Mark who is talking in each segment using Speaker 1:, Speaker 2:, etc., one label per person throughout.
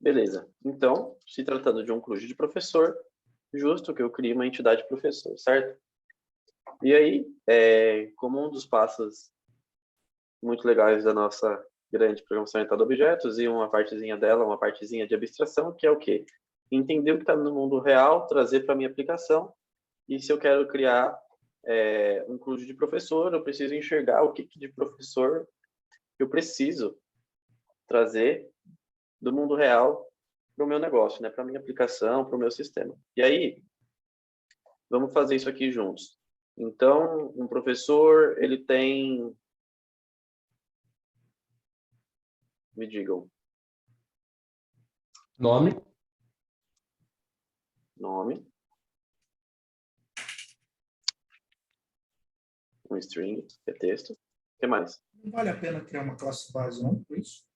Speaker 1: Beleza. Então, se tratando de um CRUD de professor, justo que eu crie uma entidade professor, certo? E aí, como um dos passos muito legais da nossa grande programação orientada a objetos e uma partezinha dela, uma partezinha de abstração, que é o quê? Entender o que está no mundo real, trazer para a minha aplicação. E se eu quero criar um CRUD de professor, eu preciso enxergar o que de professor eu preciso trazer do mundo real para o meu negócio, né? Para a minha aplicação, para o meu sistema. E aí, vamos fazer isso aqui juntos. Então, um professor, ele tem... Me digam.
Speaker 2: Nome.
Speaker 1: Um string, que é texto. O que mais?
Speaker 3: Não vale a pena criar uma classe base, não, por isso?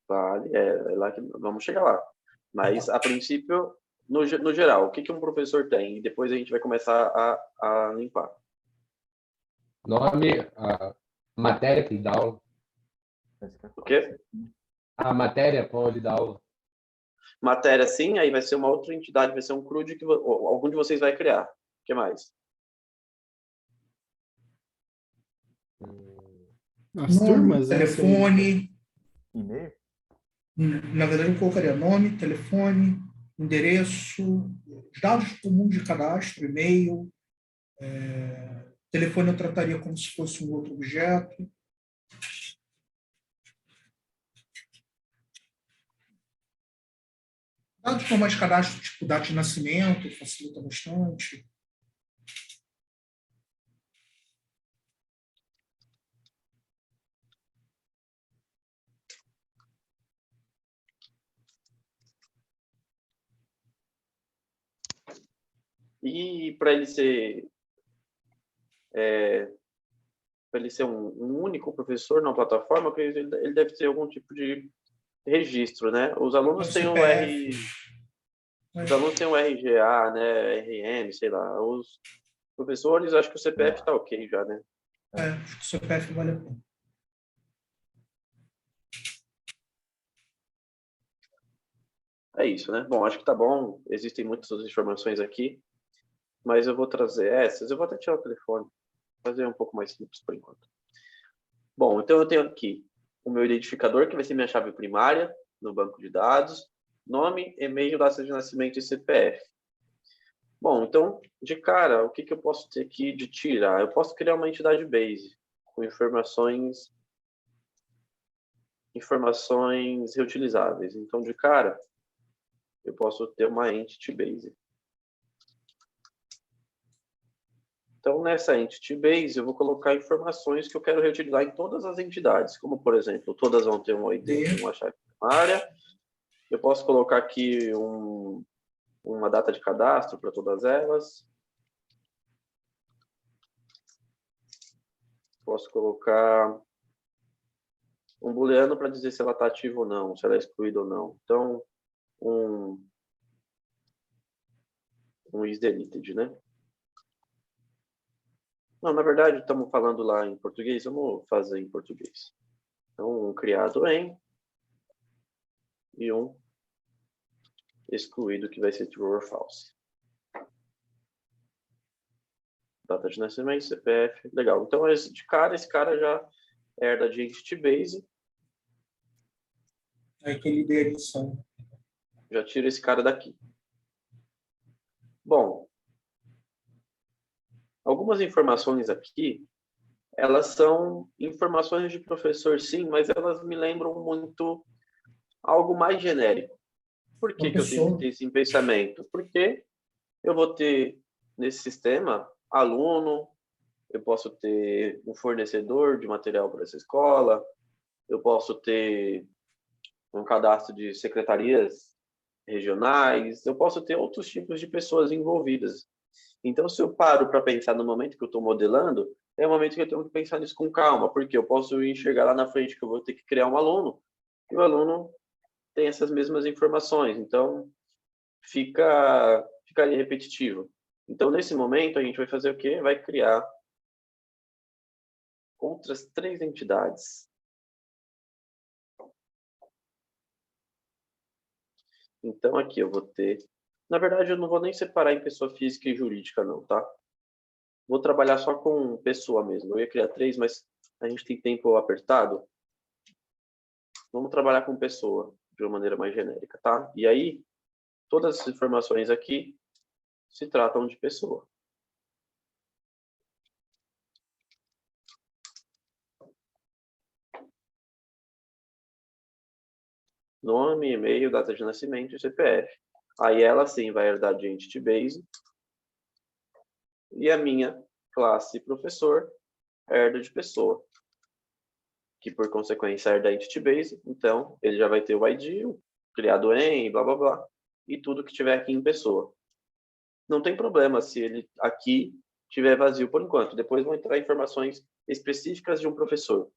Speaker 1: Vale, é lá que vamos chegar lá. Mas, a princípio, no geral, o que um professor tem? E depois a gente vai começar a limpar.
Speaker 2: Nome, a matéria que ele dá aula.
Speaker 1: O quê?
Speaker 2: A matéria pode dar aula.
Speaker 1: Matéria, sim, aí vai ser uma outra entidade, vai ser um CRUD que algum de vocês vai criar. O que mais?
Speaker 4: As turmas,
Speaker 3: telefone.
Speaker 5: E-mail?
Speaker 3: Na verdade, eu colocaria nome, telefone, endereço, dados comuns de cadastro, e-mail. Telefone eu trataria como se fosse um outro objeto. Dados normais de cadastro, tipo data de nascimento, facilita bastante.
Speaker 1: E para ele ser um único professor na plataforma, eu acredito que ele deve ter algum tipo de registro, né? Os alunos têm o RGA, né? RM, sei lá. Os professores, acho que o CPF está ok já, né?
Speaker 3: Acho que o CPF vale a pena.
Speaker 1: É isso, né? Bom, acho que tá bom. Existem muitas outras informações aqui, mas eu vou trazer essas. Eu vou até tirar o telefone, fazer um pouco mais simples por enquanto. Bom, então eu tenho aqui o meu identificador, que vai ser minha chave primária no banco de dados, nome, e-mail, data de nascimento e CPF. Bom, então, de cara, o que eu posso ter aqui de tirar? Eu posso criar uma entidade base com informações reutilizáveis. Então, de cara, eu posso ter uma entity base. Então, nessa entity base, eu vou colocar informações que eu quero reutilizar em todas as entidades, como, por exemplo, todas vão ter um ID, uma chave primária. Eu posso colocar aqui uma data de cadastro para todas elas. Posso colocar um booleano para dizer se ela está ativa ou não, se ela é excluída ou não. Então, um isDeleted, né? Não, na verdade, estamos falando lá em português, vamos fazer em português. Então, um criado em e um excluído, que vai ser true or false. Data de nascimento, CPF, legal. Então, de cara, esse cara já herda de entity base.
Speaker 3: Aí que ele dê a edição.
Speaker 1: Já tiro esse cara daqui. Bom, algumas informações aqui, elas são informações de professor, sim, mas elas me lembram muito algo mais genérico. Por que eu tenho que ter esse pensamento? Porque eu vou ter, nesse sistema, aluno, eu posso ter um fornecedor de material para essa escola, eu posso ter um cadastro de secretarias regionais, eu posso ter outros tipos de pessoas envolvidas. Então, se eu paro para pensar no momento que eu estou modelando, é o momento que eu tenho que pensar nisso com calma, porque eu posso enxergar lá na frente que eu vou ter que criar um aluno, e o aluno tem essas mesmas informações, então ficaria repetitivo. Então, nesse momento, a gente vai fazer o quê? Vai criar outras 3 entidades. Então, aqui eu vou ter... Na verdade, eu não vou nem separar em pessoa física e jurídica, não, tá? Vou trabalhar só com pessoa mesmo. Eu ia criar 3, mas a gente tem tempo apertado. Vamos trabalhar com pessoa de uma maneira mais genérica, tá? E aí, todas as informações aqui se tratam de pessoa. Nome, e-mail, data de nascimento e CPF. Aí ela sim vai herdar de Entity Base. E a minha classe professor herda de pessoa, que por consequência herda Entity Base. Então, ele já vai ter o ID, o criado em, blá, blá, blá. E tudo que tiver aqui em pessoa. Não tem problema se ele aqui tiver vazio por enquanto. Depois vão entrar informações específicas de um professor.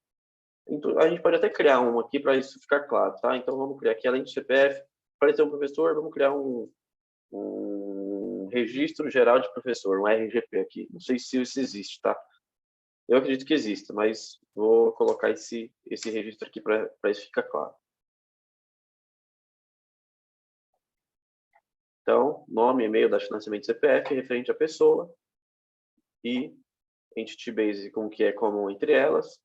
Speaker 1: Então, a gente pode até criar um aqui para isso ficar claro, tá? Então, vamos criar aqui, além do CPF, para ter um professor, vamos criar um registro geral de professor, um RGP aqui. Não sei se isso existe, tá? Eu acredito que exista, mas vou colocar esse registro aqui para isso ficar claro. Então, nome, e-mail, data de nascimento, CPF, referente à pessoa e Entity Base com o que é comum entre elas.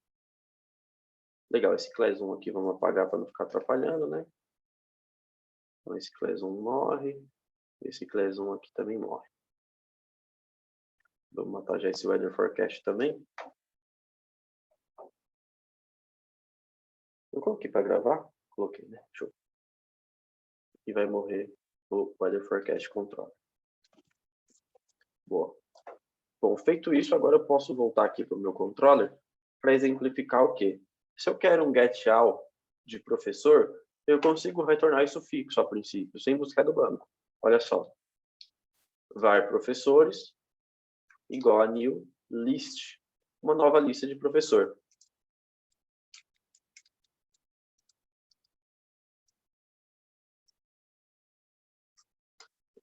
Speaker 1: Legal, esse class 1 aqui vamos apagar para não ficar atrapalhando, né? Então, esse class 1 morre. Esse class 1 aqui também morre. Vamos matar já esse weather forecast também. Eu coloquei para gravar? Coloquei, né? Show. E vai morrer o weather forecast control. Boa. Bom, feito isso, agora eu posso voltar aqui para o meu controller para exemplificar o quê? Se eu quero um get all de professor, eu consigo retornar isso fixo a princípio, sem buscar do banco. Olha só. Var professores igual a new list, uma nova lista de professor.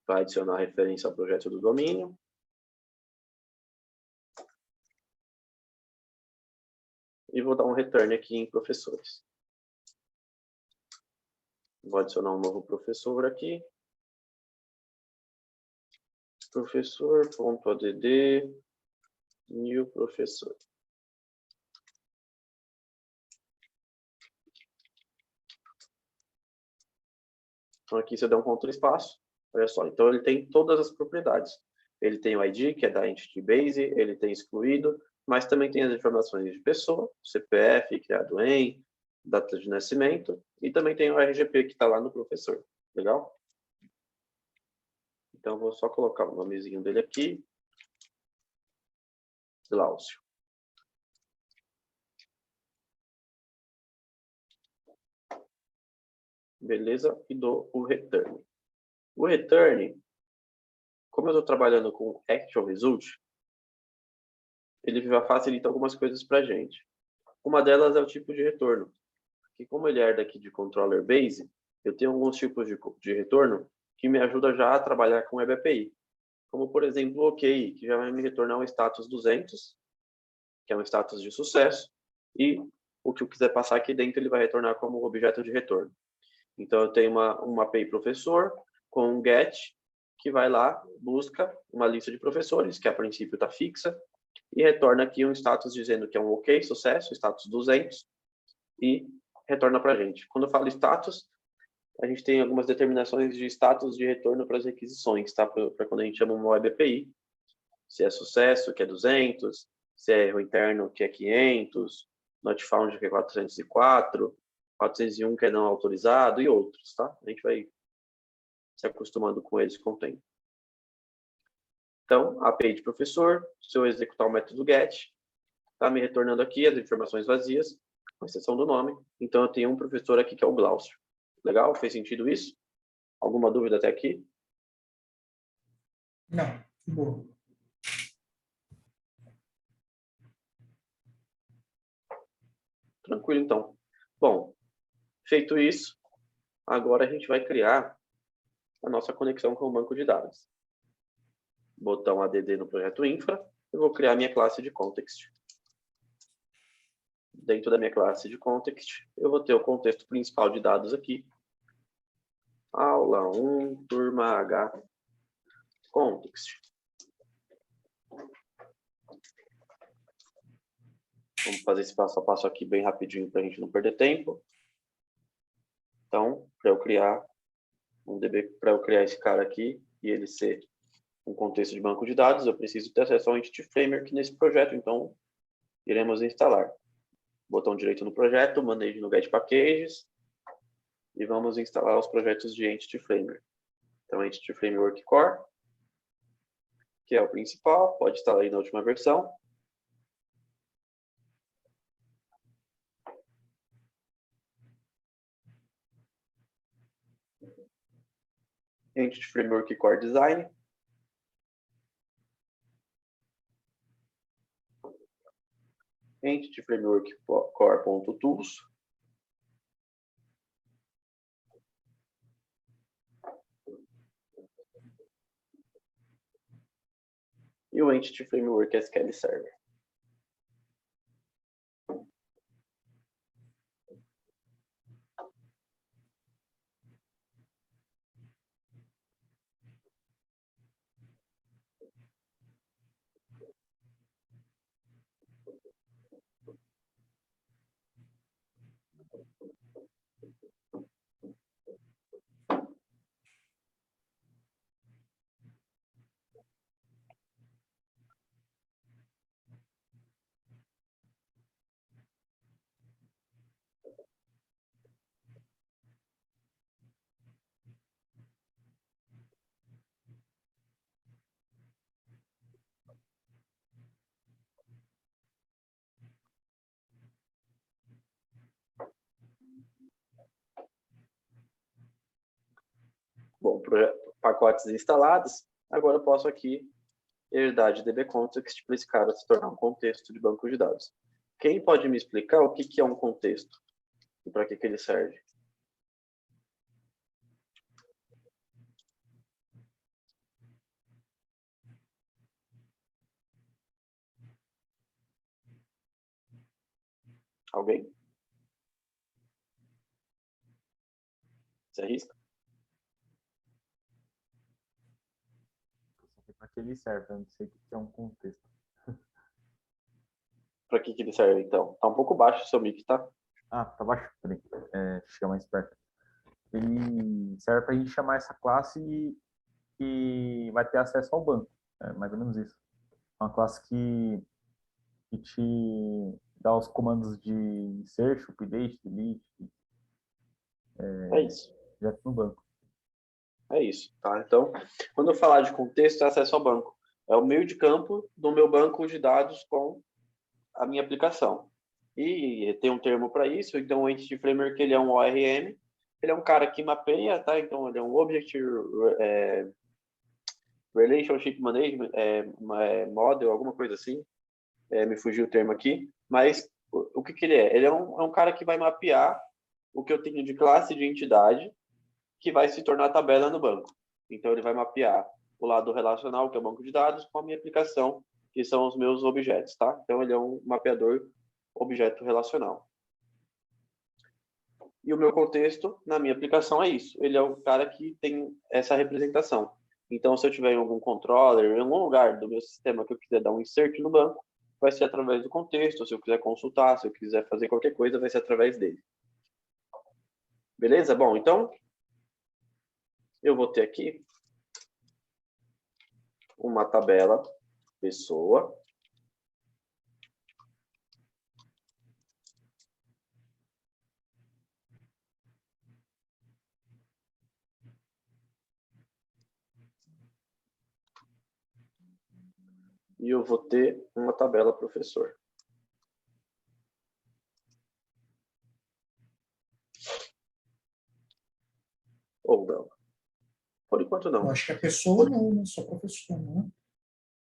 Speaker 1: Vai adicionar a referência ao projeto do domínio. E vou dar um return aqui em professores. Vou adicionar um novo professor aqui. Professor.add new professor. Então aqui você dá um Ctrl espaço. Olha só, então ele tem todas as propriedades. Ele tem o ID, que é da Entity Base, ele tem excluído, mas também tem as informações de pessoa, CPF, criado em, data de nascimento, e também tem o RGP que está lá no professor. Legal? Então, vou só colocar o nomezinho dele aqui. Glaucio. Beleza? E dou o return. O return, como eu estou trabalhando com Actual Result, ele facilita algumas coisas para a gente. Uma delas é o tipo de retorno. Que como ele herda aqui de Controller Base, eu tenho alguns tipos de retorno que me ajuda já a trabalhar com Web API. Como, por exemplo, o OK, que já vai me retornar um status 200, que é um status de sucesso, e o que eu quiser passar aqui dentro, ele vai retornar como objeto de retorno. Então, eu tenho uma API professor com um get, que vai lá, busca uma lista de professores, que a princípio está fixa, e retorna aqui um status dizendo que é um OK, sucesso, status 200, e retorna para a gente. Quando eu falo status, a gente tem algumas determinações de status de retorno para as requisições, tá? Para quando a gente chama uma Web API, se é sucesso, que é 200, se é erro interno, que é 500, not found, que é 404, 401, que é não autorizado, e outros, tá? A gente vai se acostumando com eles com o tempo. Então, API de professor, se eu executar o método get, está me retornando aqui as informações vazias, com exceção do nome. Então, eu tenho um professor aqui que é o Glaucio. Legal? Fez sentido isso? Alguma dúvida até aqui?
Speaker 3: Não, boa.
Speaker 1: Tranquilo, então. Bom, feito isso, agora a gente vai criar a nossa conexão com o banco de dados. Botão ADD no projeto infra, eu vou criar minha classe de context. Dentro da minha classe de context, eu vou ter o contexto principal de dados aqui, Aula 1, turma H, Context. Vamos fazer esse passo a passo aqui bem rapidinho para a gente não perder tempo. Então, para eu criar um DB, para eu criar esse cara aqui e ele ser um contexto de banco de dados, eu preciso ter acesso ao Entity Framework nesse projeto. Então, iremos instalar. Botão direito no projeto, Manage no Get Packages e vamos instalar os projetos de Entity Framework. Então, Entity Framework Core, que é o principal, pode instalar aí na última versão. Entity Framework Core Design. Entity Framework Core.tools. E o Entity Framework SQL Server. Bom, pacotes instalados. Agora eu posso aqui herdar de DB Context para esse cara se tornar um contexto de banco de dados. Quem pode me explicar o que é um contexto e para que ele serve? Alguém? Você arrisca?
Speaker 4: Para que ele serve, eu não sei o que é um contexto.
Speaker 1: Para que ele serve, então? Tá um pouco baixo o seu mic, tá?
Speaker 4: Ah, tá baixo. Peraí. Fica mais perto. Ele serve para a gente chamar essa classe que vai ter acesso ao banco. É mais ou menos isso. É uma classe que te dá os comandos de search, update, delete.
Speaker 1: É isso.
Speaker 4: Direto no banco.
Speaker 1: É isso, tá? Então, quando eu falar de contexto, é acesso ao banco. É o meio de campo do meu banco de dados com a minha aplicação. E tem um termo para isso, então o Entity Framework ele é um ORM, ele é um cara que mapeia, tá? Então ele é um Object Relationship Management, Model, alguma coisa assim, me fugiu o termo aqui, mas o que ele é? Ele é um cara que vai mapear o que eu tenho de classe de entidade que vai se tornar tabela no banco. Então ele vai mapear o lado relacional, que é o banco de dados, com a minha aplicação, que são os meus objetos, tá? Então ele é um mapeador objeto relacional. E o meu contexto na minha aplicação é isso. Ele é o cara que tem essa representação. Então, se eu tiver em algum controller, em algum lugar do meu sistema que eu quiser dar um insert no banco, vai ser através do contexto. Se eu quiser consultar, se eu quiser fazer qualquer coisa, vai ser através dele. Beleza? Bom, então, eu vou ter aqui uma tabela pessoa. E eu vou ter uma tabela professor. Ou não. Por enquanto não.
Speaker 3: Eu acho que a pessoa não, né? Só professor, não.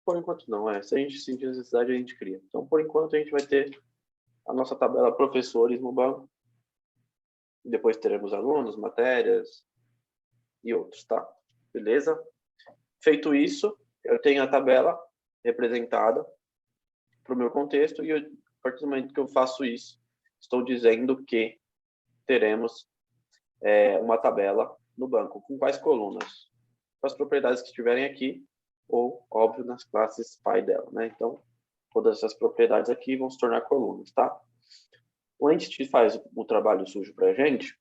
Speaker 1: Por enquanto não, Se a gente sentir necessidade, a gente cria. Então, por enquanto, a gente vai ter a nossa tabela professores no banco. E depois teremos alunos, matérias e outros, tá? Beleza? Feito isso, eu tenho a tabela representada para o meu contexto e a partir do momento que eu faço isso, estou dizendo que teremos uma tabela no banco. Com quais colunas? Com as propriedades que estiverem aqui, ou, óbvio, nas classes pai dela, né? Então, todas essas propriedades aqui vão se tornar colunas, tá? O entity faz o trabalho sujo para a gente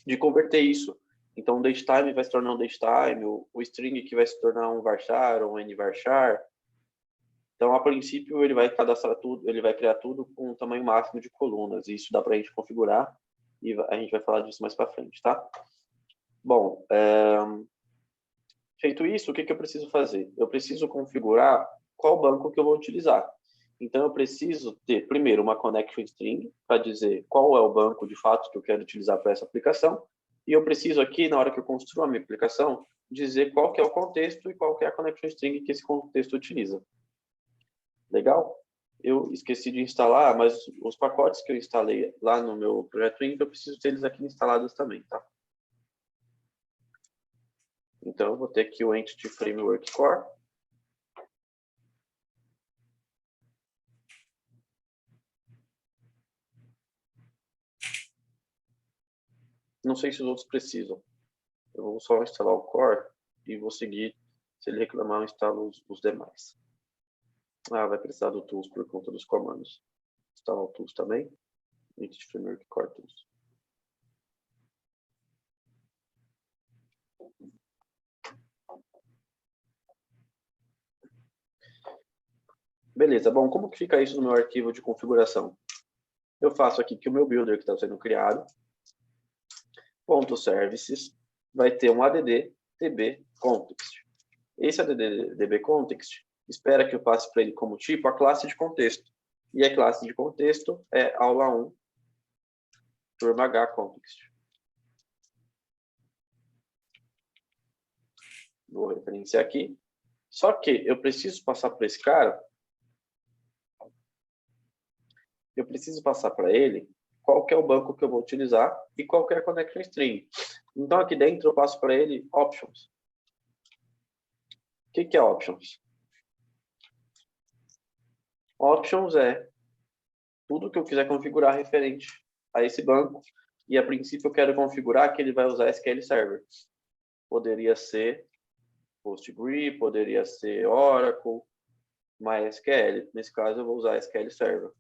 Speaker 1: de converter isso. Então, o datetime vai se tornar um datetime, o string que vai se tornar um varchar ou um nvarchar. Então, a princípio, ele vai cadastrar tudo, ele vai criar tudo com um tamanho máximo de colunas. E isso dá para a gente configurar e a gente vai falar disso mais para frente, tá? Bom, feito isso, o que eu preciso fazer? Eu preciso configurar qual banco que eu vou utilizar. Então, eu preciso ter, primeiro, uma connection string para dizer qual é o banco, de fato, que eu quero utilizar para essa aplicação. E eu preciso aqui, na hora que eu construo a minha aplicação, dizer qual que é o contexto e qual que é a connection string que esse contexto utiliza. Legal? Eu esqueci de instalar, mas os pacotes que eu instalei lá no meu projeto Inc, eu preciso ter eles aqui instalados também, tá? Então, eu vou ter aqui o Entity Framework Core. Não sei se os outros precisam. Eu vou só instalar o Core e vou seguir. Se ele reclamar, eu instalo os demais. Ah, vai precisar do Tools por conta dos comandos. Instalar o Tools também. Entity Framework Core Tools. Beleza, bom, como que fica isso no meu arquivo de configuração? Eu faço aqui que o meu builder que está sendo criado, .services, vai ter um add db context. Esse add db context espera que eu passe para ele como tipo a classe de contexto. E a classe de contexto é aula 1, turma H context. Vou referenciar aqui. Só que eu preciso passar para esse cara, eu preciso passar para ele qual que é o banco que eu vou utilizar e qual que é a connection string. Então, aqui dentro eu passo para ele options. O que é options? Options é tudo que eu quiser configurar referente a esse banco. E, a princípio, eu quero configurar que ele vai usar SQL Server. Poderia ser PostgreSQL, poderia ser Oracle, MySQL. Nesse caso, eu vou usar SQL Server.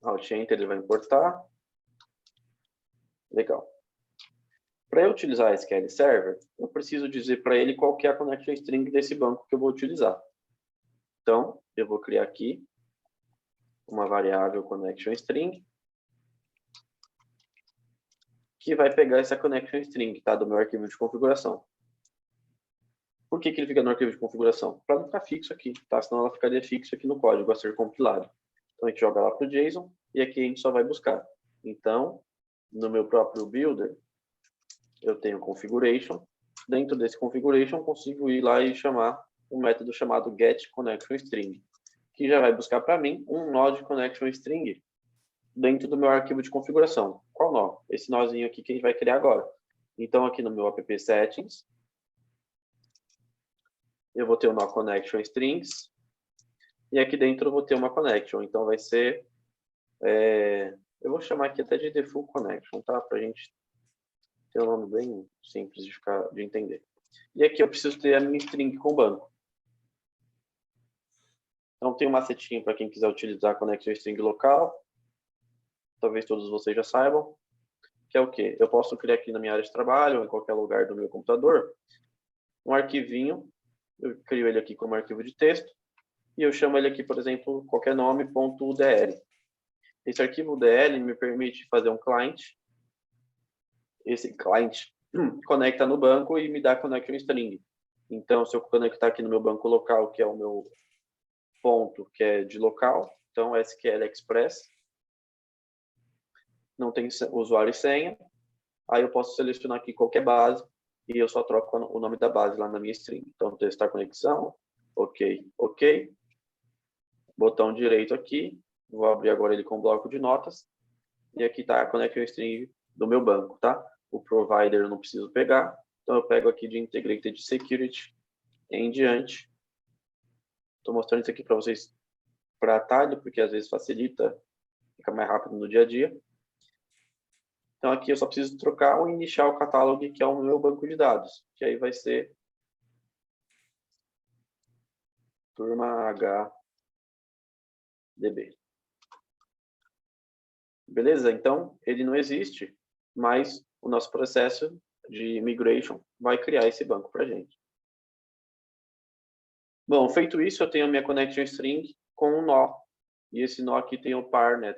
Speaker 1: Alt Enter, ele vai importar. Legal. Para eu utilizar SQL Server, eu preciso dizer para ele qual que é a connection string desse banco que eu vou utilizar. Então, eu vou criar aqui uma variável connection string que vai pegar essa connection string, tá, do meu arquivo de configuração. Por que ele fica no arquivo de configuração? Para não ficar fixo aqui, tá? Senão ela ficaria fixo aqui no código a ser compilado. Então, a gente joga lá para o JSON e aqui a gente só vai buscar. Então, no meu próprio builder, eu tenho configuration. Dentro desse configuration, consigo ir lá e chamar um método chamado getConnectionString, que já vai buscar para mim um nó de connection string dentro do meu arquivo de configuração. Qual nó? Esse nozinho aqui que a gente vai criar agora. Então, aqui no meu app settings, eu vou ter o nó connection strings e aqui dentro eu vou ter uma connection. Então, vai ser... eu vou chamar aqui até de default connection, tá? Para a gente ter um nome bem simples de entender. E aqui eu preciso ter a minha string com banco. Então, tem um macetinho para quem quiser utilizar a connection string local. Talvez todos vocês já saibam. Que é o quê? Eu posso criar aqui na minha área de trabalho, ou em qualquer lugar do meu computador, um arquivinho. Eu crio ele aqui como arquivo de texto. E eu chamo ele aqui, por exemplo, qualquer nome, .udl. Esse arquivo UDL me permite fazer um client. Esse client conecta no banco e me dá connection string. Então, se eu conectar aqui no meu banco local, que é o meu ponto, que é de local, então SQL Express, não tem usuário e senha, aí eu posso selecionar aqui qualquer base e eu só troco o nome da base lá na minha string. Então, testar conexão, ok, ok. Botão direito aqui, vou abrir agora ele com bloco de notas, e aqui está a connection string do meu banco, tá? O provider eu não preciso pegar, então eu pego aqui de Integrated Security em diante. Estou mostrando isso aqui para vocês para atalho, porque às vezes facilita, fica mais rápido no dia a dia. Então, aqui eu só preciso trocar o initial catalog, que é o meu banco de dados, que aí vai ser turma HDB. Beleza? Então, ele não existe, mas o nosso processo de migration vai criar esse banco para a gente. Bom, feito isso, eu tenho a minha connection string com um nó. E esse nó aqui tem o par, né?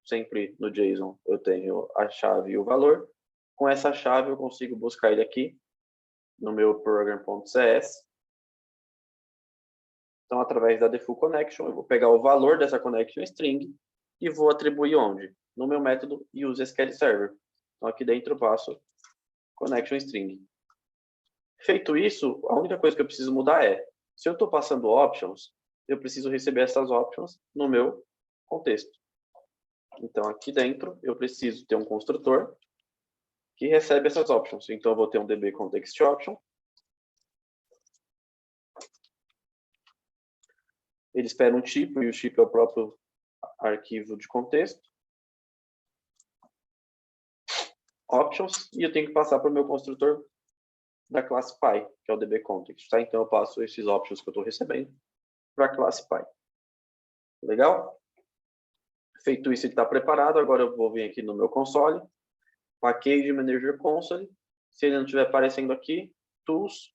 Speaker 1: Sempre no JSON eu tenho a chave e o valor. Com essa chave eu consigo buscar ele aqui no meu program.cs. Então, através da default connection, eu vou pegar o valor dessa connection string e vou atribuir onde? No meu método useSQLServer. Então, aqui dentro eu passo connection string. Feito isso, a única coisa que eu preciso mudar é, se eu estou passando options, eu preciso receber essas options no meu contexto. Então, aqui dentro, eu preciso ter um construtor que recebe essas options. Então, eu vou ter um DB context option. Ele espera um tipo, e o tipo é o próprio arquivo de contexto. Options, e eu tenho que passar para o meu construtor da classe Py, que é o DB context. Tá? Então, eu passo esses options que eu estou recebendo para a classe Py. Legal? Feito isso, ele está preparado. Agora eu vou vir aqui no meu console. Package Manager Console. Se ele não estiver aparecendo aqui, Tools,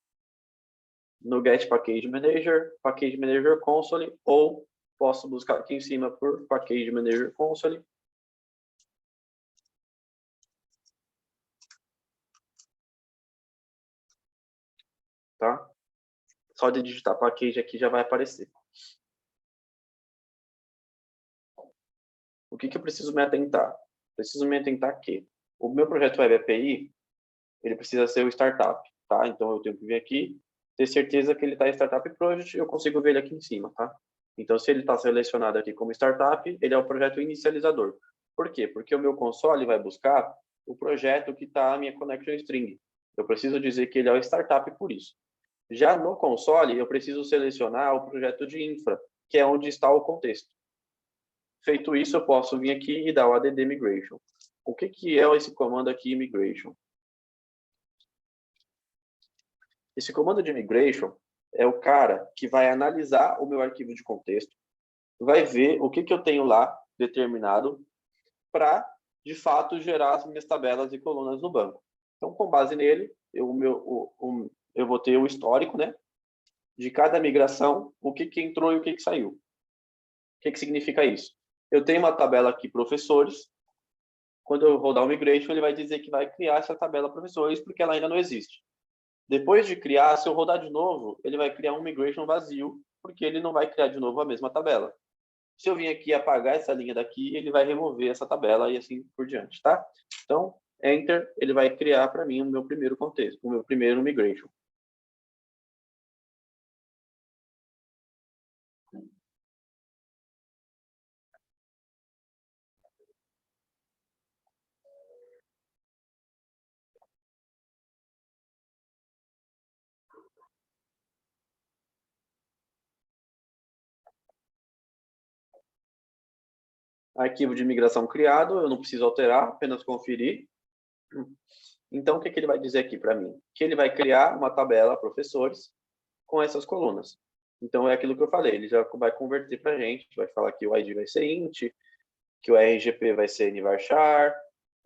Speaker 1: no Get Package Manager Console, ou posso buscar aqui em cima por Package Manager Console. Tá? Só de digitar package aqui já vai aparecer. O que eu preciso me atentar? Preciso me atentar que o meu projeto Web API, ele precisa ser o startup, tá? Então, eu tenho que vir aqui, ter certeza que ele está em Startup Project, eu consigo ver ele aqui em cima, tá? Então, se ele está selecionado aqui como startup, ele é o projeto inicializador. Por quê? Porque o meu console vai buscar o projeto que está a minha connection string. Eu preciso dizer que ele é o startup por isso. Já no console, eu preciso selecionar o projeto de infra, que é onde está o contexto. Feito isso, eu posso vir aqui e dar o add migration. O que é esse comando aqui, migration? Esse comando de migration é o cara que vai analisar o meu arquivo de contexto, vai ver o que eu tenho lá determinado para, de fato, gerar as minhas tabelas e colunas no banco. Então, com base nele, eu vou ter o histórico, né, de cada migração, o que entrou e o que saiu. O que significa isso? Eu tenho uma tabela aqui, professores. Quando eu rodar o migration, ele vai dizer que vai criar essa tabela professores, porque ela ainda não existe. Depois de criar, se eu rodar de novo, ele vai criar um migration vazio, porque ele não vai criar de novo a mesma tabela. Se eu vir aqui apagar essa linha daqui, ele vai remover essa tabela e assim por diante, tá? Então, Enter, ele vai criar para mim o meu primeiro contexto, o meu primeiro migration. Arquivo de migração criado, eu não preciso alterar, apenas conferir. Então, o que ele vai dizer aqui para mim? Que ele vai criar uma tabela professores com essas colunas. Então, é aquilo que eu falei, ele já vai converter para a gente, vai falar que o ID vai ser int, que o RGP vai ser nvarchar,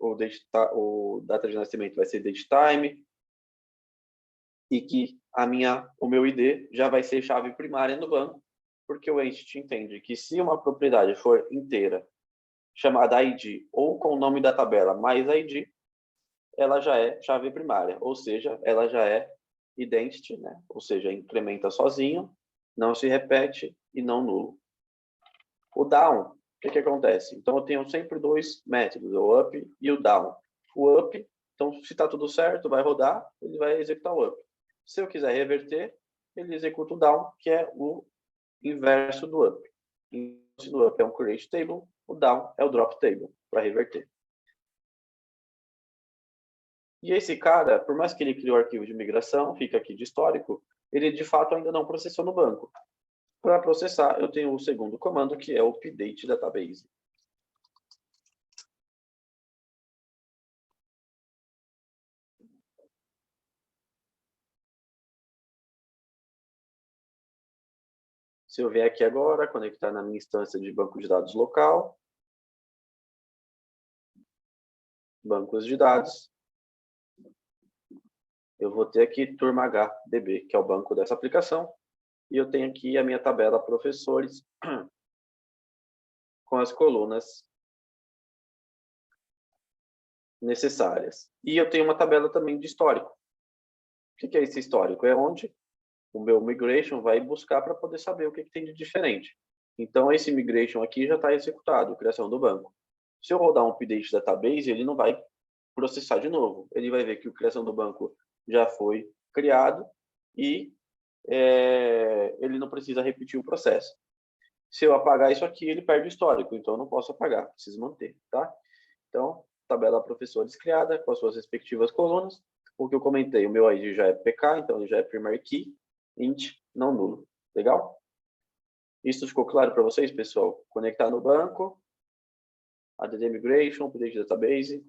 Speaker 1: o data de nascimento vai ser datetime, e que o meu ID já vai ser chave primária no banco, porque o entity entende que se uma propriedade for inteira, chamada ID, ou com o nome da tabela mais ID, ela já é chave primária, ou seja, ela já é identity, né? Ou seja, incrementa sozinho, não se repete e não nulo. O down, o que acontece? Então, eu tenho sempre dois métodos, o up e o down. O up, então, se está tudo certo, vai rodar, ele vai executar o up. Se eu quiser reverter, ele executa o down, que é o inverso do up. Se o up é um create table, o down é o drop table, para reverter. E esse cara, por mais que ele criou o arquivo de migração, fica aqui de histórico, ele de fato ainda não processou no banco. Para processar, eu tenho o segundo comando, que é o update database. Se eu vier aqui agora, conectar na minha instância de banco de dados local, bancos de dados, eu vou ter aqui turma HDB, que é o banco dessa aplicação, e eu tenho aqui a minha tabela professores com as colunas necessárias. E eu tenho uma tabela também de histórico. O que é esse histórico? É onde o meu migration vai buscar para poder saber o que tem de diferente. Então, esse migration aqui já está executado, criação do banco. Se eu rodar um update database, ele não vai processar de novo. Ele vai ver que a criação do banco já foi criado e ele não precisa repetir o processo. Se eu apagar isso aqui, ele perde o histórico, então eu não posso apagar, preciso manter, tá? Então, tabela professores criada com as suas respectivas colunas. O que eu comentei, o meu ID já é PK, então ele já é primary key, int, não nulo. Legal? Isso ficou claro para vocês, pessoal? Conectar no banco, add migration, update database.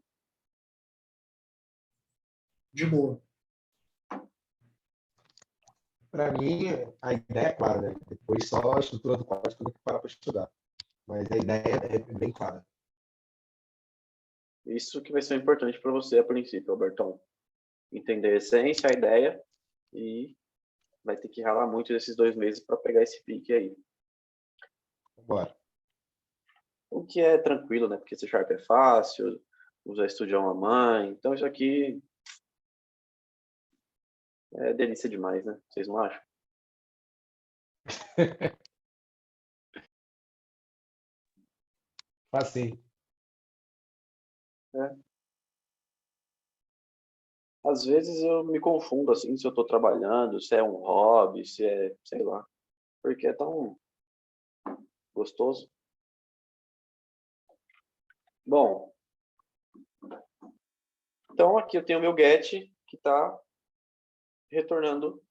Speaker 3: De boa.
Speaker 2: Para mim, a ideia é clara, né? Depois só a estrutura do código tem que parar para estudar. Mas a ideia é bem clara.
Speaker 1: Isso que vai ser importante para você a princípio, Albertão. Entender a essência, a ideia, e vai ter que ralar muito nesses 2 meses para pegar esse pique aí.
Speaker 2: Bora.
Speaker 1: O que é tranquilo, né? Porque C# é fácil, usar Studio é uma mãe. Então, isso aqui é delícia demais, né? Vocês não acham?
Speaker 2: Facinho.
Speaker 1: É. Às vezes eu me confundo, assim, se eu estou trabalhando, se é um hobby, se é, sei lá. Porque é tão gostoso. Bom, então aqui eu tenho o meu get, que está retornando.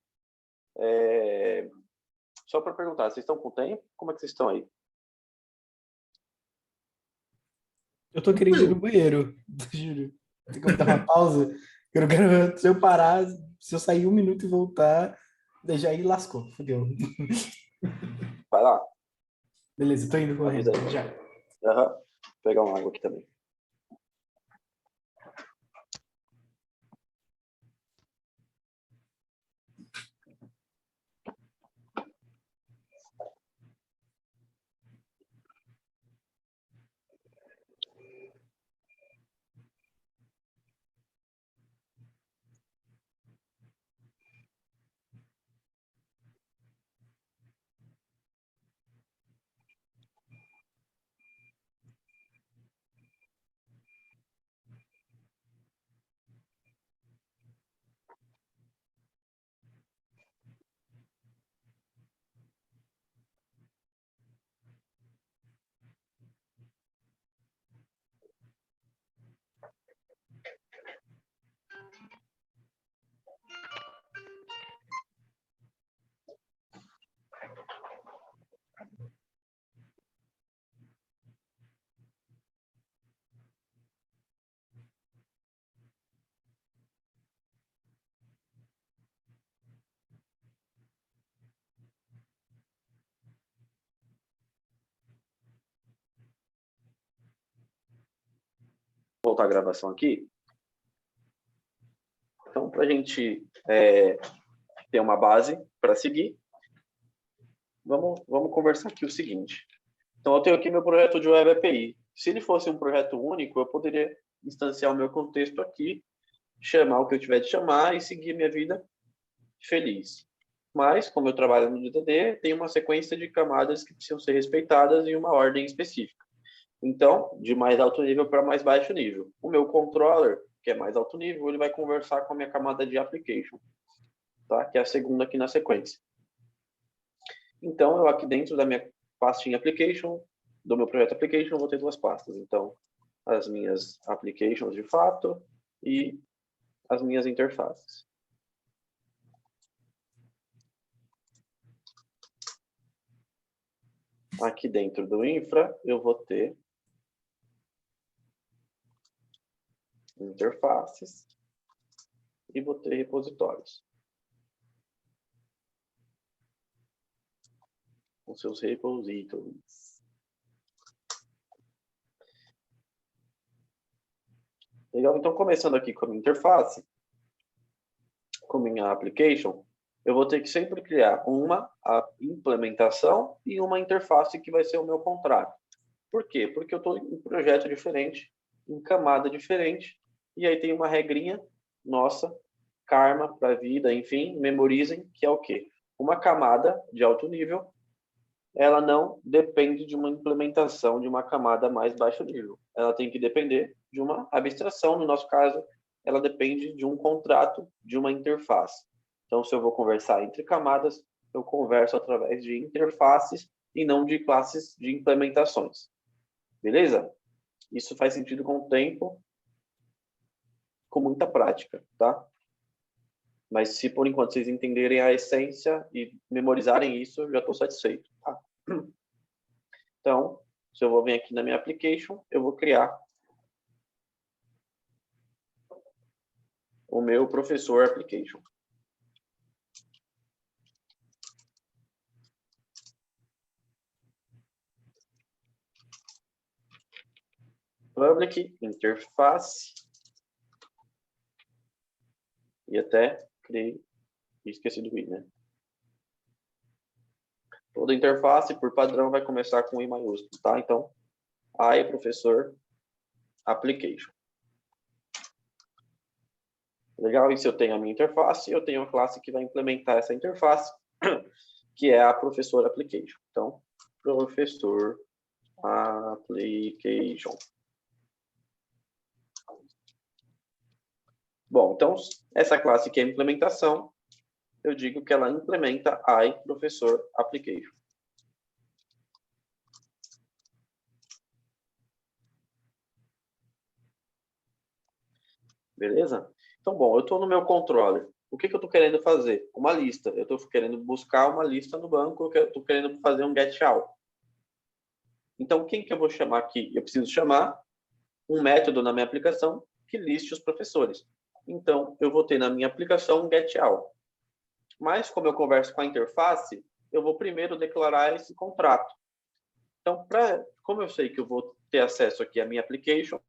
Speaker 1: Só para perguntar, vocês estão com tempo? Como é que vocês estão aí?
Speaker 5: Eu tô querendo ir no banheiro, juro. Tem como dar uma pausa? Eu não quero, se eu parar, se eu sair 1 minuto e voltar, daí já aí lascou, fodeu.
Speaker 1: Vai lá,
Speaker 5: Beleza, tô indo correndo,
Speaker 1: avisa aí.
Speaker 5: já.
Speaker 1: Aham. Vou pegar uma água aqui também. Vou voltar a gravação aqui. Então, para a gente ter uma base para seguir, vamos conversar aqui o seguinte. Então, eu tenho aqui meu projeto de Web API. Se ele fosse um projeto único, eu poderia instanciar o meu contexto aqui, chamar o que eu tiver de chamar e seguir minha vida feliz. Mas, como eu trabalho no DDD, tem uma sequência de camadas que precisam ser respeitadas em uma ordem específica. Então, de mais alto nível para mais baixo nível. O meu controller, que é mais alto nível, ele vai conversar com a minha camada de application, tá? Que é a segunda aqui na sequência. Então, eu aqui dentro da minha pastinha application, do meu projeto application, eu vou ter 2 pastas. Então, as minhas applications de fato e as minhas interfaces. Aqui dentro do infra, eu vou ter interfaces e vou ter repositórios. com seus repositórios. Legal? Então, começando aqui com a minha interface, com a minha application, eu vou ter que sempre criar uma implementação e uma interface que vai ser o meu contrato. Por quê? Porque eu estou em um projeto diferente, em camada diferente, e aí tem uma regrinha nossa, karma para a vida, enfim, memorizem, que é o quê? Uma camada de alto nível, ela não depende de uma implementação de uma camada mais baixo nível. Ela tem que depender de uma abstração, no nosso caso, ela depende de um contrato, de uma interface. Então, se eu vou conversar entre camadas, eu converso através de interfaces e não de classes de implementações. Beleza? Isso faz sentido com o tempo, com muita prática, tá? Mas se por enquanto vocês entenderem a essência e memorizarem isso, eu já estou satisfeito, tá? Então, se eu vou vir aqui na minha application, eu vou criar o meu professor application. Public interface. E até criei, esqueci do i, né? Toda interface, por padrão, vai começar com i maiúsculo, tá? Então, I, professor, application. Legal? E se eu tenho a minha interface, eu tenho a classe que vai implementar essa interface, que é a professor application. Então, professor application. Bom, então, essa classe que é a implementação, eu digo que ela implementa I, professor application. Beleza? Então, bom, eu estou no meu controller. O que eu estou querendo fazer? Uma lista. Eu estou querendo buscar uma lista no banco, eu estou querendo fazer um get out. Então, quem que eu vou chamar aqui? Eu preciso chamar um método na minha aplicação que liste os professores. Então, eu vou ter na minha aplicação um get out. Mas, como eu converso com a interface, eu vou primeiro declarar esse contrato. Então, como eu sei que eu vou ter acesso aqui à minha application,